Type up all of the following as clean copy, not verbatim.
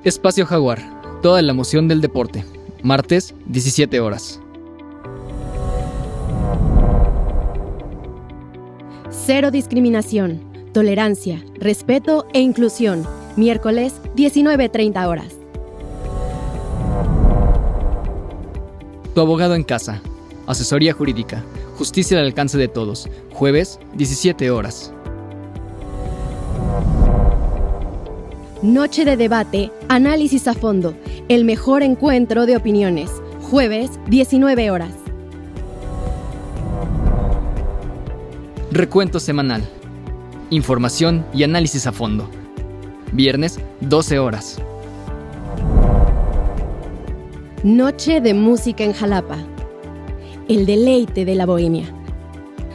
Espacio Jaguar, toda la emoción del deporte. Martes, 17 horas. Cero discriminación, tolerancia, respeto e inclusión. Miércoles, 19:30 horas. Tu abogado en casa. Asesoría jurídica. Justicia al alcance de todos. Jueves, 17 horas. Noche de debate, análisis a fondo. El mejor encuentro de opiniones. Jueves, 19 horas. Recuento semanal. Información y análisis a fondo. Viernes, 12 horas. Noche de música en Jalapa. El deleite de la bohemia.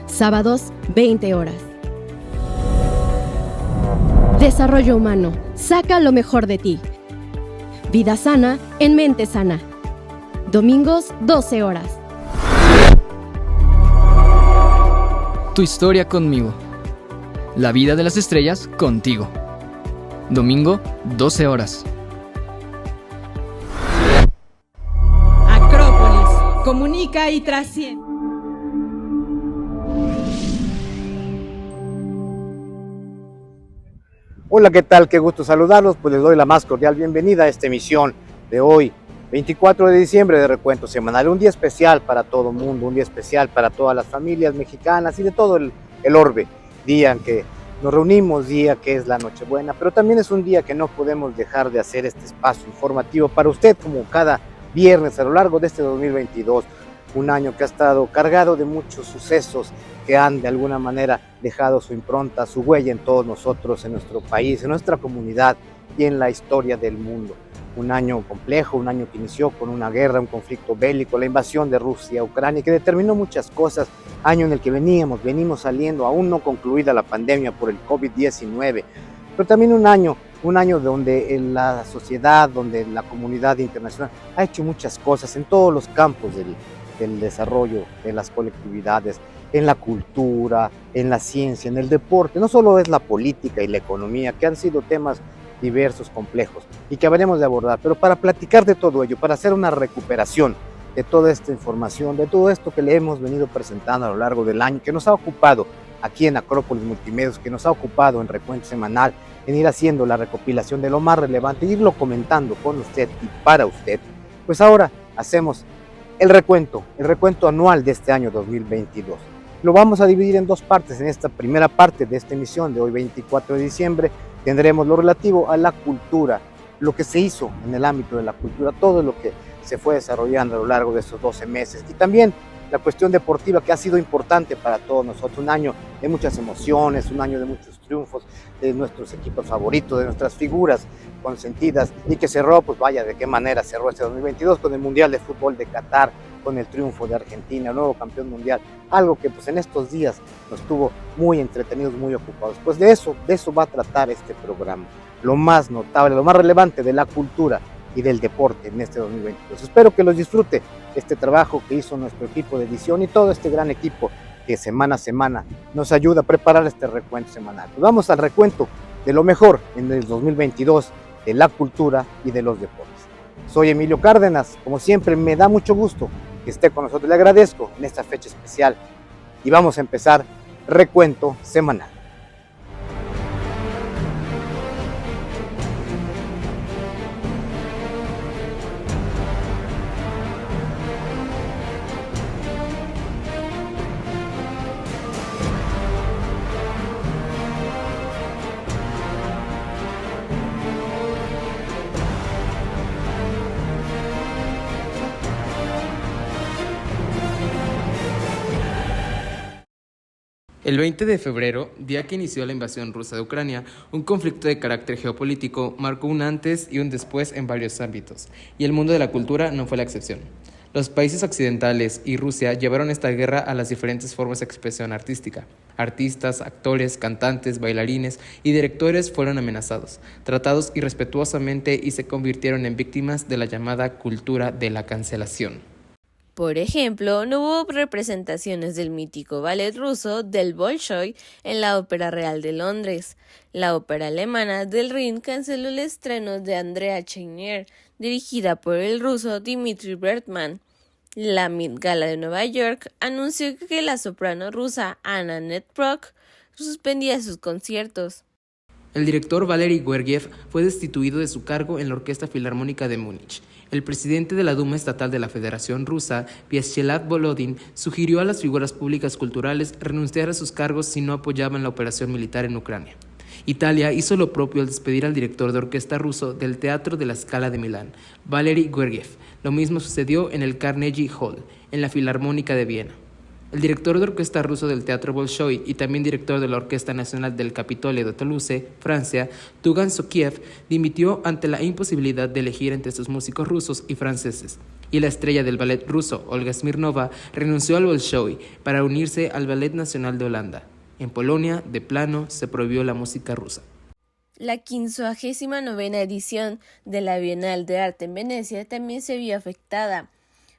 Sábados, 20 horas. Desarrollo humano. Saca lo mejor de ti. Vida sana en mente sana. Domingos, 12 horas. Tu historia conmigo. La vida de las estrellas contigo. Domingo, 12 horas. Acrópolis. Comunica y trasciende. Hola, ¿qué tal? Qué gusto saludarlos. Pues les doy la más cordial bienvenida a esta emisión de hoy, 24 de diciembre de Recuento Semanal. Un día especial para todo el mundo, un día especial para todas las familias mexicanas y de todo el orbe. Día en que nos reunimos, día que es la Nochebuena, pero también es un día que no podemos dejar de hacer este espacio informativo para usted, como cada viernes a lo largo de este 2022. Un año que ha estado cargado de muchos sucesos que han de alguna manera dejado su impronta, su huella en todos nosotros, en nuestro país, en nuestra comunidad y en la historia del mundo. Un año complejo, un año que inició con una guerra, un conflicto bélico, la invasión de Rusia a Ucrania, que determinó muchas cosas, año en el que venimos saliendo, aún no concluida la pandemia por el COVID-19, pero también un año donde la sociedad, donde la comunidad internacional ha hecho muchas cosas en todos los campos del desarrollo de las colectividades, en la cultura, en la ciencia, en el deporte. No solo es la política y la economía, que han sido temas diversos, complejos, y que habremos de abordar, pero para platicar de todo ello, para hacer una recuperación de toda esta información, de todo esto que le hemos venido presentando a lo largo del año, que nos ha ocupado aquí en Acrópolis Multimedios, que nos ha ocupado en Recuento Semanal, en ir haciendo la recopilación de lo más relevante, irlo comentando con usted y para usted, pues ahora hacemos el recuento anual de este año 2022. Lo vamos a dividir en dos partes. En esta primera parte de esta emisión de hoy, 24 de diciembre, tendremos lo relativo a la cultura, lo que se hizo en el ámbito de la cultura, todo lo que se fue desarrollando a lo largo de estos 12 meses, y también la cuestión deportiva, que ha sido importante para todos nosotros, un año de muchas emociones, un año de muchos triunfos, de nuestros equipos favoritos, de nuestras figuras consentidas, y que cerró, pues vaya, de qué manera cerró este 2022 con el Mundial de Fútbol de Qatar, con el triunfo de Argentina, nuevo campeón mundial, algo que pues en estos días nos tuvo muy entretenidos, muy ocupados. Pues de eso va a tratar este programa, lo más notable, lo más relevante de la cultura y del deporte en este 2022. Espero que los disfrute este trabajo que hizo nuestro equipo de edición y todo este gran equipo que semana a semana nos ayuda a preparar este recuento semanal. Pues vamos al recuento de lo mejor en el 2022 de la cultura y de los deportes. Soy Emilio Cárdenas, como siempre me da mucho gusto que esté con nosotros, le agradezco en esta fecha especial y vamos a empezar recuento semanal. El 20 de febrero, día que inició la invasión rusa de Ucrania, un conflicto de carácter geopolítico marcó un antes y un después en varios ámbitos, y el mundo de la cultura no fue la excepción. Los países occidentales y Rusia llevaron esta guerra a las diferentes formas de expresión artística. Artistas, actores, cantantes, bailarines y directores fueron amenazados, tratados irrespetuosamente y se convirtieron en víctimas de la llamada cultura de la cancelación. Por ejemplo, no hubo representaciones del mítico ballet ruso del Bolshoi en la Ópera Real de Londres. La ópera alemana del Rin canceló el estreno de Andrea Chenier, dirigida por el ruso Dmitry Bergman. La Met Gala de Nueva York anunció que la soprano rusa Anna Netrebko suspendía sus conciertos. El director Valery Gergiev fue destituido de su cargo en la Orquesta Filarmónica de Múnich. El presidente de la Duma Estatal de la Federación Rusa, Vyacheslav Volodin, sugirió a las figuras públicas culturales renunciar a sus cargos si no apoyaban la operación militar en Ucrania. Italia hizo lo propio al despedir al director de orquesta ruso del Teatro de la Scala de Milán, Valery Gergiev. Lo mismo sucedió en el Carnegie Hall, en la Filarmónica de Viena. El director de orquesta ruso del Teatro Bolshoi y también director de la Orquesta Nacional del Capitolio de Toulouse, Francia, Tugan Sokiev, dimitió ante la imposibilidad de elegir entre sus músicos rusos y franceses. Y la estrella del ballet ruso, Olga Smirnova, renunció al Bolshoi para unirse al Ballet Nacional de Holanda. En Polonia, de plano, se prohibió la música rusa. La 59ª edición de la Bienal de Arte en Venecia también se vio afectada,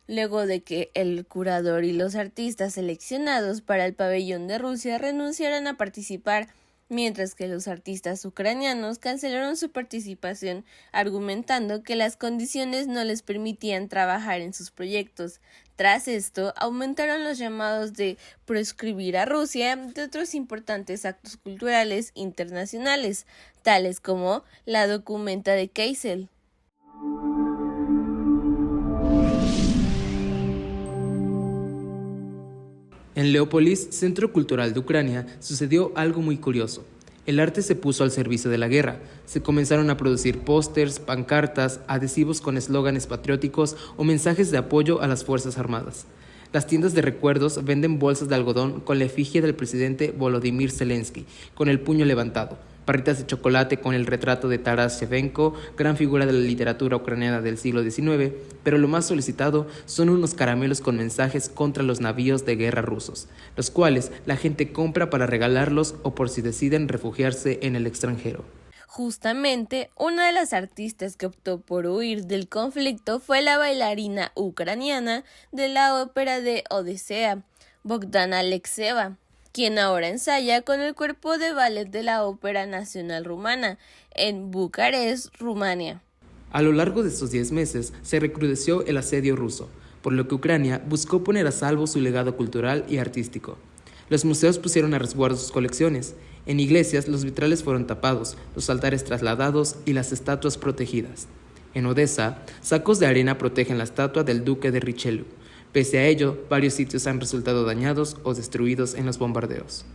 luego de que el curador y los artistas seleccionados para el pabellón de Rusia renunciaran a participar, mientras que los artistas ucranianos cancelaron su participación, argumentando que las condiciones no les permitían trabajar en sus proyectos. Tras esto, aumentaron los llamados de proscribir a Rusia de otros importantes actos culturales internacionales, tales como la Documenta de Kassel. En Leópolis, centro cultural de Ucrania, sucedió algo muy curioso. El arte se puso al servicio de la guerra. Se comenzaron a producir pósters, pancartas, adhesivos con eslóganes patrióticos o mensajes de apoyo a las Fuerzas Armadas. Las tiendas de recuerdos venden bolsas de algodón con la efigie del presidente Volodymyr Zelensky, con el puño levantado, barritas de chocolate con el retrato de Taras Shevchenko, gran figura de la literatura ucraniana del siglo XIX, pero lo más solicitado son unos caramelos con mensajes contra los navíos de guerra rusos, los cuales la gente compra para regalarlos o por si deciden refugiarse en el extranjero. Justamente, una de las artistas que optó por huir del conflicto fue la bailarina ucraniana de la ópera de Odisea, Bogdana Alexeva, quien ahora ensaya con el cuerpo de ballet de la Ópera Nacional Rumana, en Bucarest, Rumania. A lo largo de estos 10 meses se recrudeció el asedio ruso, por lo que Ucrania buscó poner a salvo su legado cultural y artístico. Los museos pusieron a resguardo sus colecciones. En iglesias los vitrales fueron tapados, los altares trasladados y las estatuas protegidas. En Odessa, sacos de arena protegen la estatua del duque de Richelieu. Pese a ello, varios sitios han resultado dañados o destruidos en los bombardeos.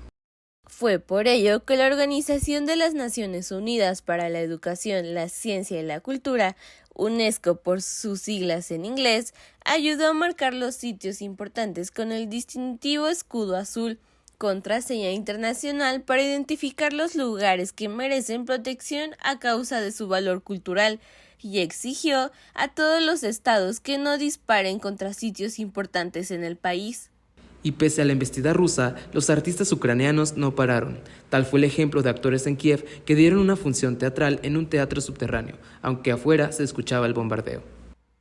Fue por ello que la Organización de las Naciones Unidas para la Educación, la Ciencia y la Cultura, UNESCO por sus siglas en inglés, ayudó a marcar los sitios importantes con el distintivo escudo azul, contraseña internacional para identificar los lugares que merecen protección a causa de su valor cultural, y exigió a todos los estados que no disparen contra sitios importantes en el país. Y pese a la embestida rusa, los artistas ucranianos no pararon. Tal fue el ejemplo de actores en Kiev que dieron una función teatral en un teatro subterráneo, aunque afuera se escuchaba el bombardeo.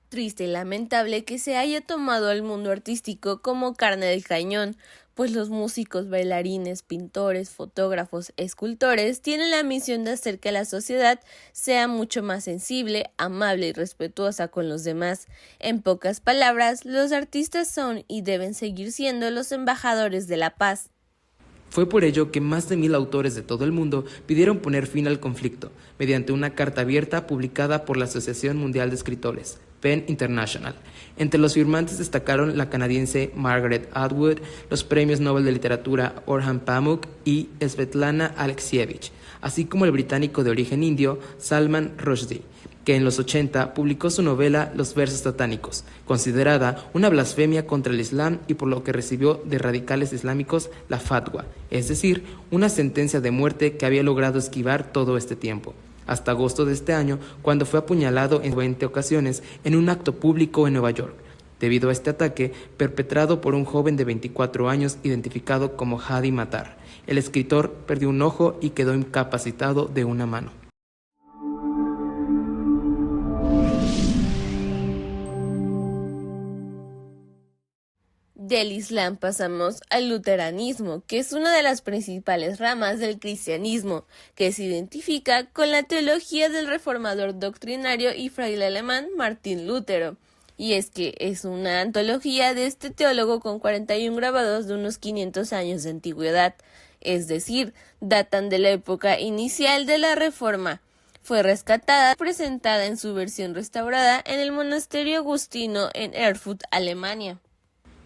Triste y lamentable que se haya tomado al mundo artístico como carne del cañón, pues los músicos, bailarines, pintores, fotógrafos, escultores tienen la misión de hacer que la sociedad sea mucho más sensible, amable y respetuosa con los demás. En pocas palabras, los artistas son y deben seguir siendo los embajadores de la paz. Fue por ello que más de 1000 autores de todo el mundo pidieron poner fin al conflicto, mediante una carta abierta publicada por la Asociación Mundial de Escritores, PEN International. Entre los firmantes destacaron la canadiense Margaret Atwood, los premios Nobel de Literatura Orhan Pamuk y Svetlana Alexievich, así como el británico de origen indio Salman Rushdie, que en los 80 publicó su novela Los versos satánicos, considerada una blasfemia contra el Islam y por lo que recibió de radicales islámicos la fatwa, es decir, una sentencia de muerte que había logrado esquivar todo este tiempo, hasta agosto de este año, cuando fue apuñalado en 20 ocasiones en un acto público en Nueva York, debido a este ataque perpetrado por un joven de 24 años identificado como Hadi Matar. El escritor perdió un ojo y quedó incapacitado de una mano. Del Islam pasamos al luteranismo, que es una de las principales ramas del cristianismo, que se identifica con la teología del reformador doctrinario y fraile alemán Martín Lutero. Y es que es una antología de este teólogo con 41 grabados de unos 500 años de antigüedad, es decir, datan de la época inicial de la Reforma. Fue rescatada y presentada en su versión restaurada en el monasterio agustino en Erfurt, Alemania.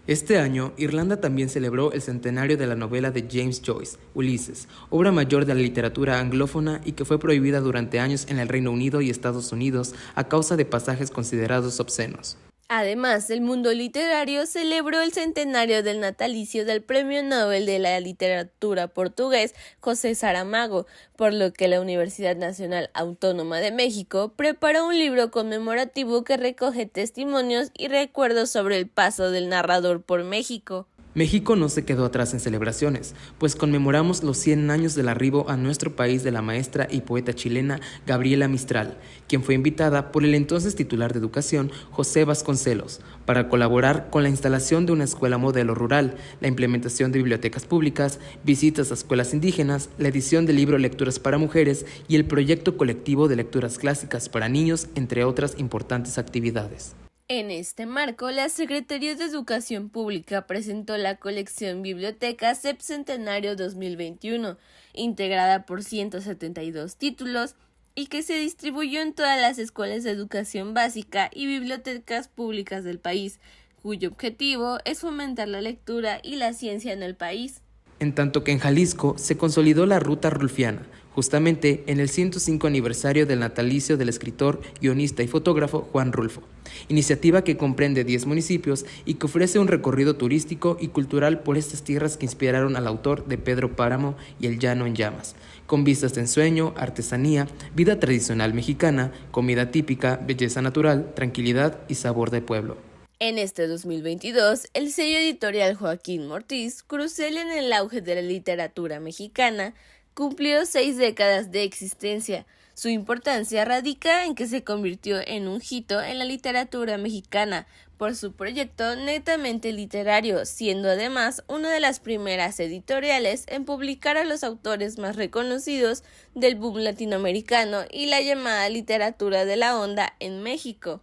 Este año, Irlanda también celebró el centenario de la novela de James Joyce, Ulises, obra mayor de la literatura anglófona y que fue prohibida durante años en el Reino Unido y Estados Unidos a causa de pasajes considerados obscenos. Además, el mundo literario celebró el centenario del natalicio del Premio Nobel de la Literatura portugués José Saramago, por lo que la Universidad Nacional Autónoma de México preparó un libro conmemorativo que recoge testimonios y recuerdos sobre el paso del narrador por México. México no se quedó atrás en celebraciones, pues conmemoramos los 100 años del arribo a nuestro país de la maestra y poeta chilena Gabriela Mistral, quien fue invitada por el entonces titular de Educación, José Vasconcelos, para colaborar con la instalación de una escuela modelo rural, la implementación de bibliotecas públicas, visitas a escuelas indígenas, la edición del libro Lecturas para Mujeres y el proyecto colectivo de lecturas clásicas para niños, entre otras importantes actividades. En este marco, la Secretaría de Educación Pública presentó la colección Biblioteca Sepcentenario 2021, integrada por 172 títulos y que se distribuyó en todas las escuelas de educación básica y bibliotecas públicas del país, cuyo objetivo es fomentar la lectura y la ciencia en el país. En tanto que en Jalisco se consolidó la Ruta Rulfiana, justamente en el 105 aniversario del natalicio del escritor, guionista y fotógrafo Juan Rulfo, iniciativa que comprende 10 municipios y que ofrece un recorrido turístico y cultural por estas tierras que inspiraron al autor de Pedro Páramo y El Llano en Llamas, con vistas de ensueño, artesanía, vida tradicional mexicana, comida típica, belleza natural, tranquilidad y sabor de pueblo. En este 2022, el sello editorial Joaquín Mortiz, crucial en el auge de la literatura mexicana, cumplió 6 décadas de existencia. Su importancia radica en que se convirtió en un hito en la literatura mexicana por su proyecto netamente literario, siendo además una de las primeras editoriales en publicar a los autores más reconocidos del boom latinoamericano y la llamada literatura de la onda en México.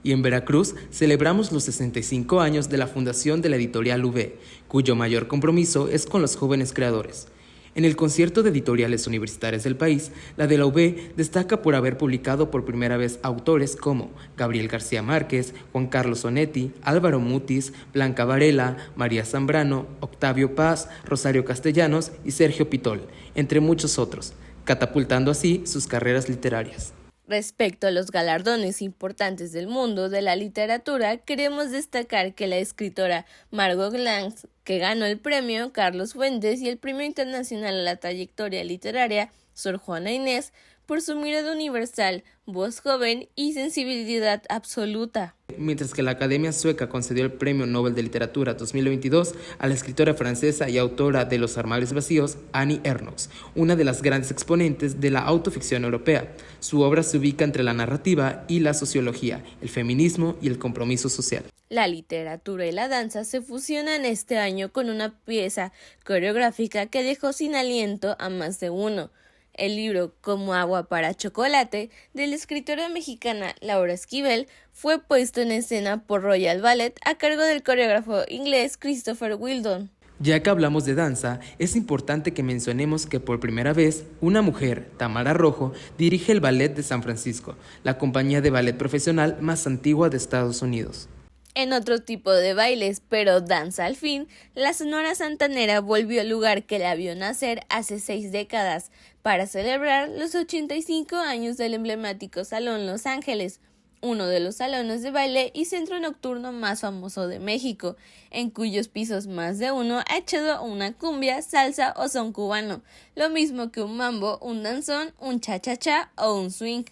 Y en Veracruz celebramos los 65 años de la fundación de la editorial UB, cuyo mayor compromiso es con los jóvenes creadores. En el concierto de editoriales universitarias del país, la de la UB destaca por haber publicado por primera vez autores como Gabriel García Márquez, Juan Carlos Onetti, Álvaro Mutis, Blanca Varela, María Zambrano, Octavio Paz, Rosario Castellanos y Sergio Pitol, entre muchos otros, catapultando así sus carreras literarias. Respecto a los galardones importantes del mundo de la literatura, queremos destacar que la escritora Margot Glantz, que ganó el premio Carlos Fuentes y el Premio Internacional a la Trayectoria Literaria Sor Juana Inés, por su mirada universal, voz joven y sensibilidad absoluta. Mientras que la Academia Sueca concedió el Premio Nobel de Literatura 2022 a la escritora francesa y autora de Los armarios vacíos, Annie Ernaux, una de las grandes exponentes de la autoficción europea. Su obra se ubica entre la narrativa y la sociología, el feminismo y el compromiso social. La literatura y la danza se fusionan este año con una pieza coreográfica que dejó sin aliento a más de uno. El libro Como agua para chocolate, de la escritora mexicana Laura Esquivel, fue puesto en escena por Royal Ballet a cargo del coreógrafo inglés Christopher Wheeldon. Ya que hablamos de danza, es importante que mencionemos que por primera vez, una mujer, Tamara Rojo, dirige el Ballet de San Francisco, la compañía de ballet profesional más antigua de Estados Unidos. En otro tipo de bailes, pero danza al fin, la Sonora Santanera volvió al lugar que la vio nacer hace 6 décadas, para celebrar los 85 años del emblemático Salón Los Ángeles, uno de los salones de baile y centro nocturno más famoso de México, en cuyos pisos más de uno ha echado una cumbia, salsa o son cubano, lo mismo que un mambo, un danzón, un cha-cha-cha o un swing.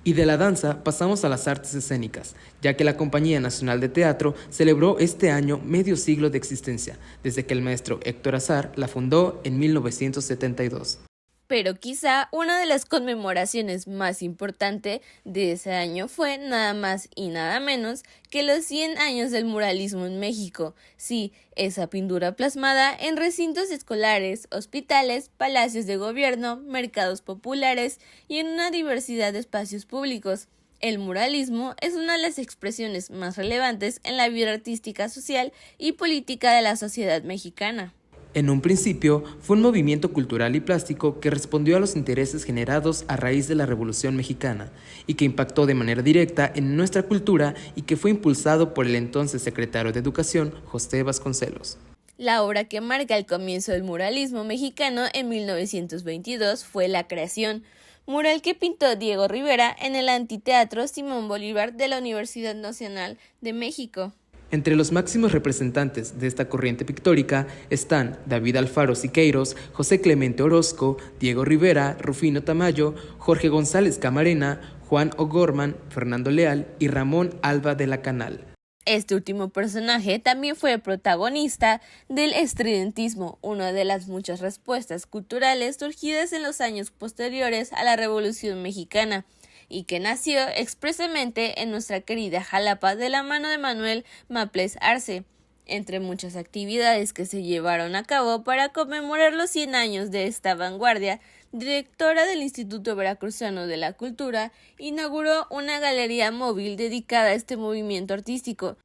Y de la danza pasamos a las artes escénicas, ya que la Compañía Nacional de Teatro celebró este año medio siglo de existencia, desde que el maestro Héctor Azar la fundó en 1972. Pero quizá una de las conmemoraciones más importantes de ese año fue nada más y nada menos que los 100 años del muralismo en México. Sí, esa pintura plasmada en recintos escolares, hospitales, palacios de gobierno, mercados populares y en una diversidad de espacios públicos. El muralismo es una de las expresiones más relevantes en la vida artística, social y política de la sociedad mexicana. En un principio, fue un movimiento cultural y plástico que respondió a los intereses generados a raíz de la Revolución Mexicana y que impactó de manera directa en nuestra cultura y que fue impulsado por el entonces secretario de Educación, José Vasconcelos. La obra que marca el comienzo del muralismo mexicano en 1922 fue La Creación, mural que pintó Diego Rivera en el Anfiteatro Simón Bolívar de la Universidad Nacional de México. Entre los máximos representantes de esta corriente pictórica están David Alfaro Siqueiros, José Clemente Orozco, Diego Rivera, Rufino Tamayo, Jorge González Camarena, Juan O'Gorman, Fernando Leal y Ramón Alba de la Canal. Este último personaje también fue protagonista del estridentismo, una de las muchas respuestas culturales surgidas en los años posteriores a la Revolución Mexicana, y que nació expresamente en nuestra querida Jalapa de la mano de Manuel Maples Arce, entre muchas actividades que se llevaron a cabo para conmemorar los 100 años de esta vanguardia. Directora del Instituto Veracruzano de la Cultura, inauguró una galería móvil dedicada a este movimiento artístico.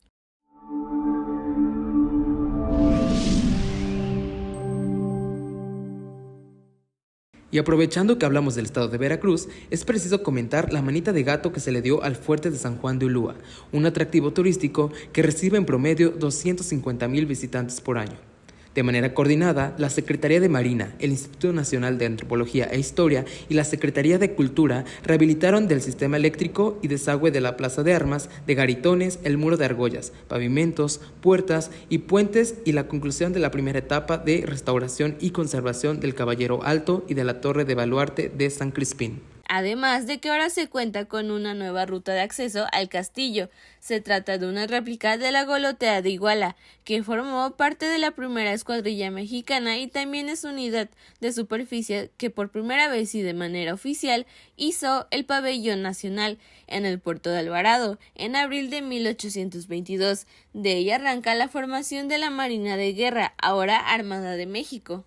Y aprovechando que hablamos del estado de Veracruz, es preciso comentar la manita de gato que se le dio al fuerte de San Juan de Ulúa, un atractivo turístico que recibe en promedio 250,000 visitantes por año. De manera coordinada, la Secretaría de Marina, el Instituto Nacional de Antropología e Historia y la Secretaría de Cultura rehabilitaron del sistema eléctrico y desagüe de la Plaza de Armas, de garitones, el muro de argollas, pavimentos, puertas y puentes y la conclusión de la primera etapa de restauración y conservación del Caballero Alto y de la Torre de Baluarte de San Crispín. Además de que ahora se cuenta con una nueva ruta de acceso al castillo. Se trata de una réplica de la Golotea de Iguala, que formó parte de la primera escuadrilla mexicana y también es unidad de superficie que por primera vez y de manera oficial hizo el pabellón nacional en el puerto de Alvarado en abril de 1822. De ella arranca la formación de la Marina de Guerra, ahora Armada de México.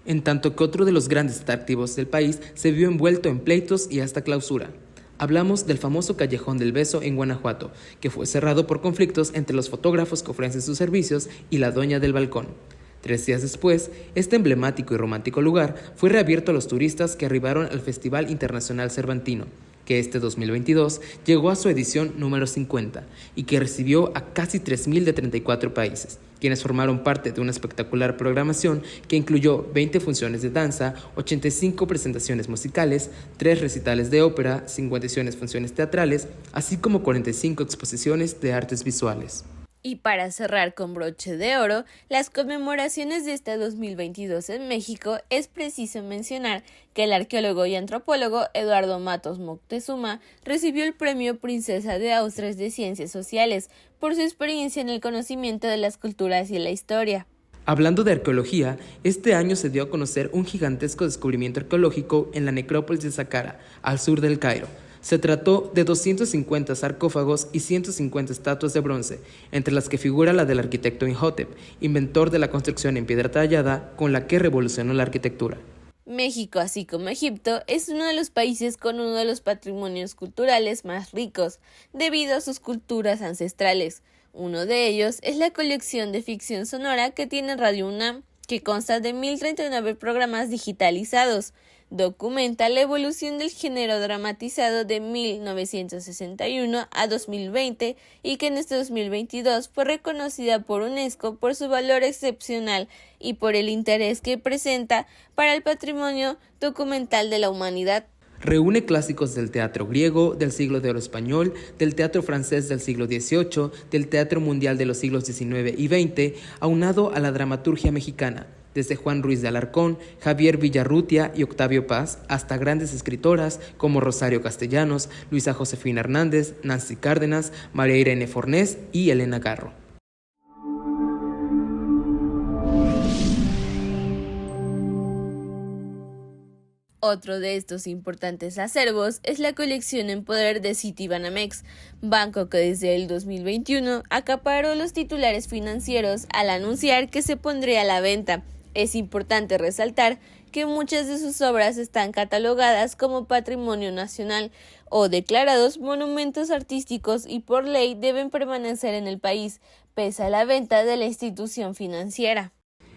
En tanto que otro de los grandes atractivos del país se vio envuelto en pleitos y hasta clausura. Hablamos del famoso Callejón del Beso en Guanajuato, que fue cerrado por conflictos entre los fotógrafos que ofrecen sus servicios y la dueña del balcón. 3 días después, este emblemático y romántico lugar fue reabierto a los turistas que arribaron al Festival Internacional Cervantino, que este 2022 llegó a su edición número 50 y que recibió a casi 3,000 de 34 países, quienes formaron parte de una espectacular programación que incluyó 20 funciones de danza, 85 presentaciones musicales, 3 recitales de ópera, 51 funciones teatrales, así como 45 exposiciones de artes visuales. Y para cerrar con broche de oro, las conmemoraciones de este 2022 en México, es preciso mencionar que el arqueólogo y antropólogo Eduardo Matos Moctezuma recibió el Premio Princesa de Asturias de Ciencias Sociales por su experiencia en el conocimiento de las culturas y la historia. Hablando de arqueología, este año se dio a conocer un gigantesco descubrimiento arqueológico en la necrópolis de Saqqara, al sur del Cairo. Se trató de 250 sarcófagos y 150 estatuas de bronce, entre las que figura la del arquitecto Imhotep, inventor de la construcción en piedra tallada con la que revolucionó la arquitectura. México, así como Egipto, es uno de los países con uno de los patrimonios culturales más ricos, debido a sus culturas ancestrales. Uno de ellos es la colección de ficción sonora que tiene Radio UNAM, que consta de 1,039 programas digitalizados. Documenta la evolución del género dramatizado de 1961 a 2020 y que en este 2022 fue reconocida por UNESCO por su valor excepcional y por el interés que presenta para el patrimonio documental de la humanidad. Reúne clásicos del teatro griego, del siglo de oro español, del teatro francés del siglo XVIII, del teatro mundial de los siglos XIX y XX, aunado a la dramaturgia mexicana, desde Juan Ruiz de Alarcón, Javier Villarrutia y Octavio Paz, hasta grandes escritoras como Rosario Castellanos, Luisa Josefina Hernández, Nancy Cárdenas, María Irene Fornés y Elena Garro. Otro de estos importantes acervos es la colección en poder de Citibanamex, banco que desde el 2021 acaparó los titulares financieros al anunciar que se pondría a la venta. Es importante resaltar que muchas de sus obras están catalogadas como patrimonio nacional o declarados monumentos artísticos y por ley deben permanecer en el país, pese a la venta de la institución financiera.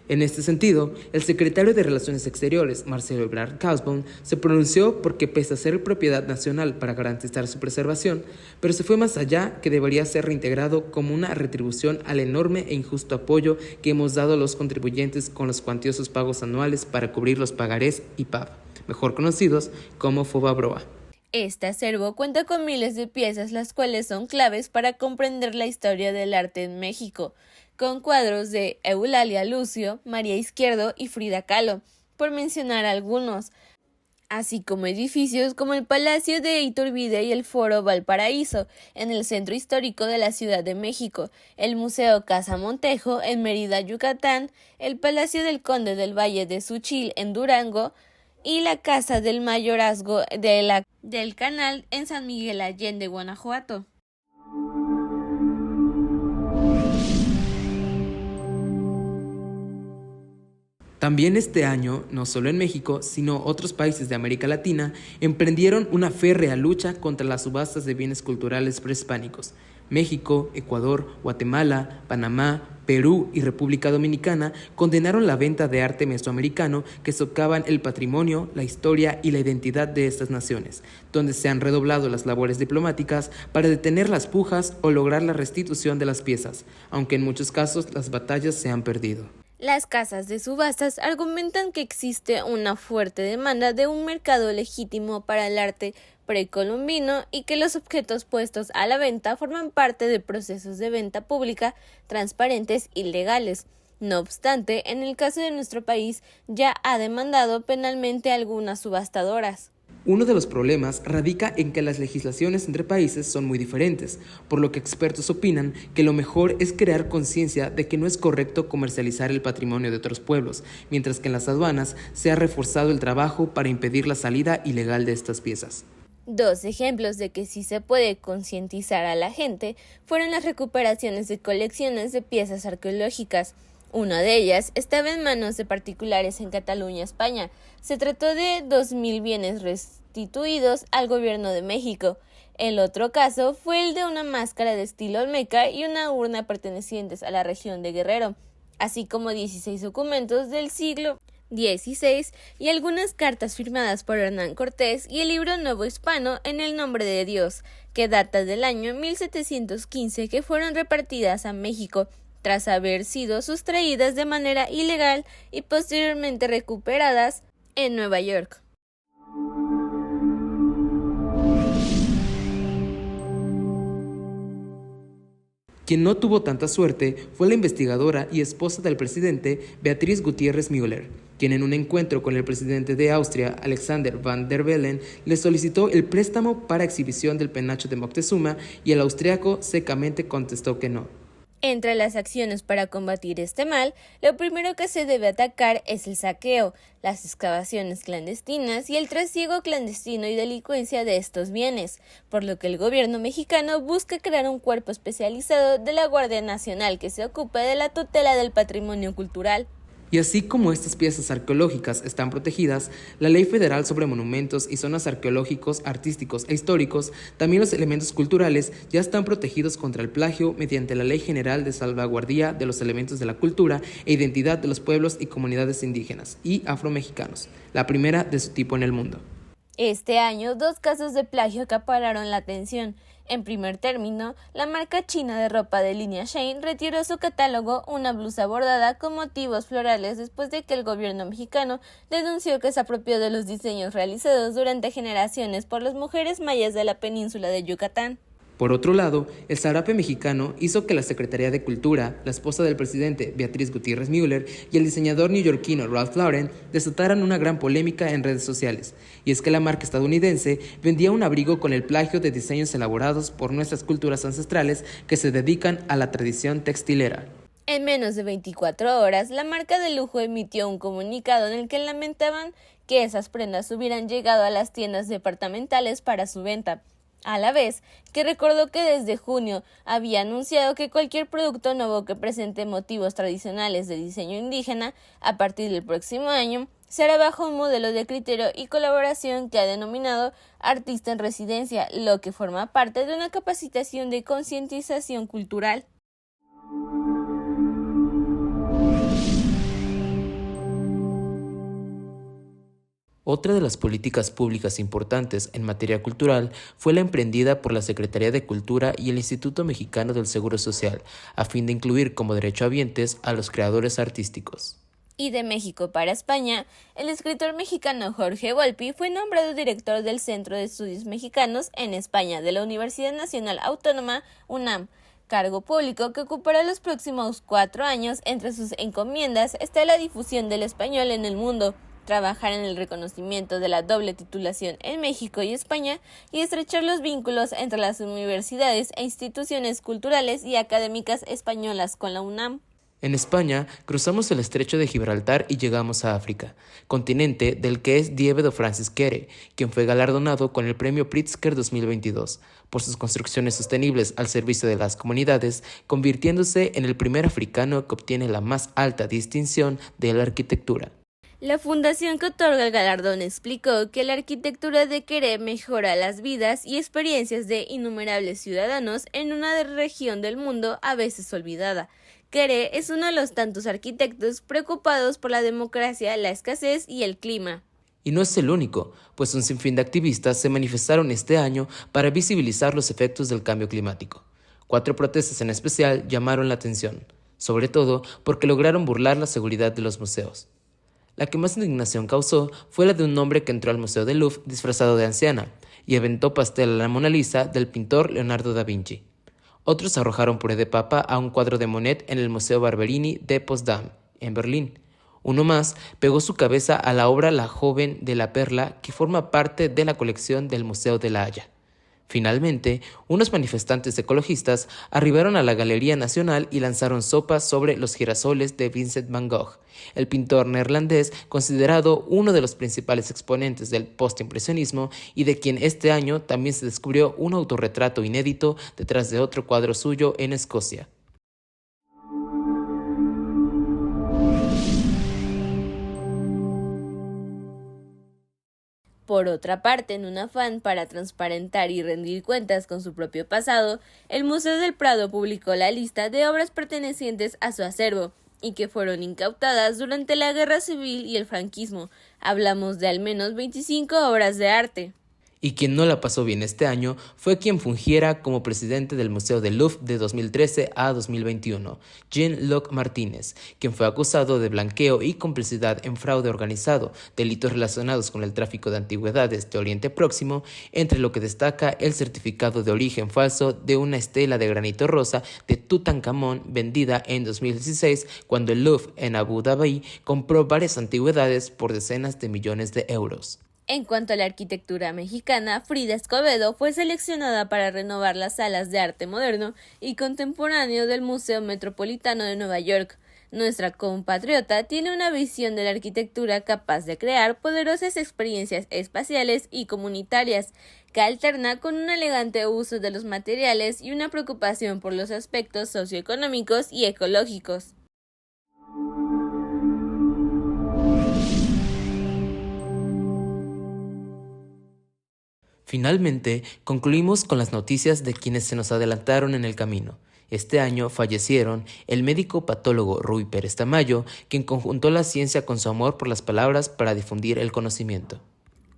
En este sentido, el secretario de Relaciones Exteriores, Marcelo Ebrard Causbaum, se pronunció porque pese a ser propiedad nacional para garantizar su preservación, pero se fue más allá que debería ser reintegrado como una retribución al enorme e injusto apoyo que hemos dado a los contribuyentes con los cuantiosos pagos anuales para cubrir los pagarés IPAB, mejor conocidos como FOBAPROA. Este acervo cuenta con miles de piezas, las cuales son claves para comprender la historia del arte en México, con cuadros de Eulalia Lucio, María Izquierdo y Frida Kahlo, por mencionar algunos, así como edificios como el Palacio de Iturbide y el Foro Valparaíso, en el centro histórico de la Ciudad de México, el Museo Casa Montejo, en Mérida, Yucatán, el Palacio del Conde del Valle de Xúchil, en Durango, y la Casa del Mayorazgo del Canal, en San Miguel Allende, Guanajuato. También este año, no solo en México, sino otros países de América Latina, emprendieron una férrea lucha contra las subastas de bienes culturales prehispánicos. México, Ecuador, Guatemala, Panamá, Perú y República Dominicana condenaron la venta de arte mesoamericano que socavan el patrimonio, la historia y la identidad de estas naciones, donde se han redoblado las labores diplomáticas para detener las pujas o lograr la restitución de las piezas, aunque en muchos casos las batallas se han perdido. Las casas de subastas argumentan que existe una fuerte demanda de un mercado legítimo para el arte precolombino y que los objetos puestos a la venta forman parte de procesos de venta pública transparentes y legales. No obstante, en el caso de nuestro país ya ha demandado penalmente a algunas subastadoras. Uno de los problemas radica en que las legislaciones entre países son muy diferentes, por lo que expertos opinan que lo mejor es crear conciencia de que no es correcto comercializar el patrimonio de otros pueblos, mientras que en las aduanas se ha reforzado el trabajo para impedir la salida ilegal de estas piezas. Dos ejemplos de que sí se puede concientizar a la gente fueron las recuperaciones de colecciones de piezas arqueológicas. Una de ellas estaba en manos de particulares en Cataluña, España. Se trató de 2.000 bienes restituidos al gobierno de México. El otro caso fue el de una máscara de estilo olmeca y una urna pertenecientes a la región de Guerrero, así como 16 documentos del siglo XVI y algunas cartas firmadas por Hernán Cortés y el libro Nuevo Hispano en el nombre de Dios, que data del año 1715, que fueron repartidas a México tras haber sido sustraídas de manera ilegal y posteriormente recuperadas en Nueva York. Quien no tuvo tanta suerte fue la investigadora y esposa del presidente Beatriz Gutiérrez Müller, quien en un encuentro con el presidente de Austria, Alexander Van der Bellen, le solicitó el préstamo para exhibición del penacho de Moctezuma y el austriaco secamente contestó que no. Entre las acciones para combatir este mal, lo primero que se debe atacar es el saqueo, las excavaciones clandestinas y el trasiego clandestino y delincuencia de estos bienes, por lo que el gobierno mexicano busca crear un cuerpo especializado de la Guardia Nacional que se ocupe de la tutela del patrimonio cultural. Y así como estas piezas arqueológicas están protegidas, la Ley Federal sobre Monumentos y Zonas Arqueológicos, Artísticos e Históricos, también los elementos culturales ya están protegidos contra el plagio mediante la Ley General de Salvaguardia de los Elementos de la Cultura e Identidad de los Pueblos y Comunidades Indígenas y Afromexicanos, la primera de su tipo en el mundo. Este año, 2 casos de plagio acapararon la atención. En primer término, la marca china de ropa de línea Shein retiró de su catálogo una blusa bordada con motivos florales después de que el gobierno mexicano denunció que se apropió de los diseños realizados durante generaciones por las mujeres mayas de la península de Yucatán. Por otro lado, el zarape mexicano hizo que la Secretaría de Cultura, la esposa del presidente Beatriz Gutiérrez Müller y el diseñador neoyorquino Ralph Lauren desataran una gran polémica en redes sociales, y es que la marca estadounidense vendía un abrigo con el plagio de diseños elaborados por nuestras culturas ancestrales que se dedican a la tradición textilera. En menos de 24 horas, la marca de lujo emitió un comunicado en el que lamentaban que esas prendas hubieran llegado a las tiendas departamentales para su venta, a la vez que recordó que desde junio había anunciado que cualquier producto nuevo que presente motivos tradicionales de diseño indígena a partir del próximo año será bajo un modelo de criterio y colaboración que ha denominado Artista en Residencia, lo que forma parte de una capacitación de concientización cultural. Otra de las políticas públicas importantes en materia cultural fue la emprendida por la Secretaría de Cultura y el Instituto Mexicano del Seguro Social, a fin de incluir como derechohabientes a los creadores artísticos. Y de México para España, el escritor mexicano Jorge Volpi fue nombrado director del Centro de Estudios Mexicanos en España de la Universidad Nacional Autónoma UNAM, cargo público que ocupará los próximos 4 años. Entre sus encomiendas está la difusión del español en el mundo, trabajar en el reconocimiento de la doble titulación en México y España y estrechar los vínculos entre las universidades e instituciones culturales y académicas españolas con la UNAM. En España, cruzamos el estrecho de Gibraltar y llegamos a África, continente del que es Diévedo Francis Quere, quien fue galardonado con el Premio Pritzker 2022 por sus construcciones sostenibles al servicio de las comunidades, convirtiéndose en el primer africano que obtiene la más alta distinción de la arquitectura. La fundación que otorga el galardón explicó que la arquitectura de Quere mejora las vidas y experiencias de innumerables ciudadanos en una región del mundo a veces olvidada. Quere es uno de los tantos arquitectos preocupados por la democracia, la escasez y el clima. Y no es el único, pues un sinfín de activistas se manifestaron este año para visibilizar los efectos del cambio climático. 4 protestas en especial llamaron la atención, sobre todo porque lograron burlar la seguridad de los museos. La que más indignación causó fue la de un hombre que entró al Museo del Louvre disfrazado de anciana y aventó pastel a la Mona Lisa del pintor Leonardo da Vinci. Otros arrojaron puré de papa a un cuadro de Monet en el Museo Barberini de Potsdam, en Berlín. Uno más pegó su cabeza a la obra La joven de la perla, que forma parte de la colección del Museo de La Haya. Finalmente, unos manifestantes ecologistas arribaron a la Galería Nacional y lanzaron sopas sobre los girasoles de Vincent van Gogh, el pintor neerlandés considerado uno de los principales exponentes del postimpresionismo y de quien este año también se descubrió un autorretrato inédito detrás de otro cuadro suyo en Escocia. Por otra parte, en un afán para transparentar y rendir cuentas con su propio pasado, el Museo del Prado publicó la lista de obras pertenecientes a su acervo y que fueron incautadas durante la Guerra Civil y el franquismo. Hablamos de al menos 25 obras de arte. Y quien no la pasó bien este año fue quien fungiera como presidente del Museo del Louvre de 2013 a 2021, Jean-Luc Martínez, quien fue acusado de blanqueo y complicidad en fraude organizado, delitos relacionados con el tráfico de antigüedades de Oriente Próximo, entre lo que destaca el certificado de origen falso de una estela de granito rosa de Tutankamón vendida en 2016, cuando el Louvre en Abu Dhabi compró varias antigüedades por decenas de millones de euros. En cuanto a la arquitectura mexicana, Frida Escobedo fue seleccionada para renovar las salas de arte moderno y contemporáneo del Museo Metropolitano de Nueva York. Nuestra compatriota tiene una visión de la arquitectura capaz de crear poderosas experiencias espaciales y comunitarias, que alterna con un elegante uso de los materiales y una preocupación por los aspectos socioeconómicos y ecológicos. Finalmente, concluimos con las noticias de quienes se nos adelantaron en el camino. Este año fallecieron el médico patólogo Rui Pérez Tamayo, quien conjuntó la ciencia con su amor por las palabras para difundir el conocimiento.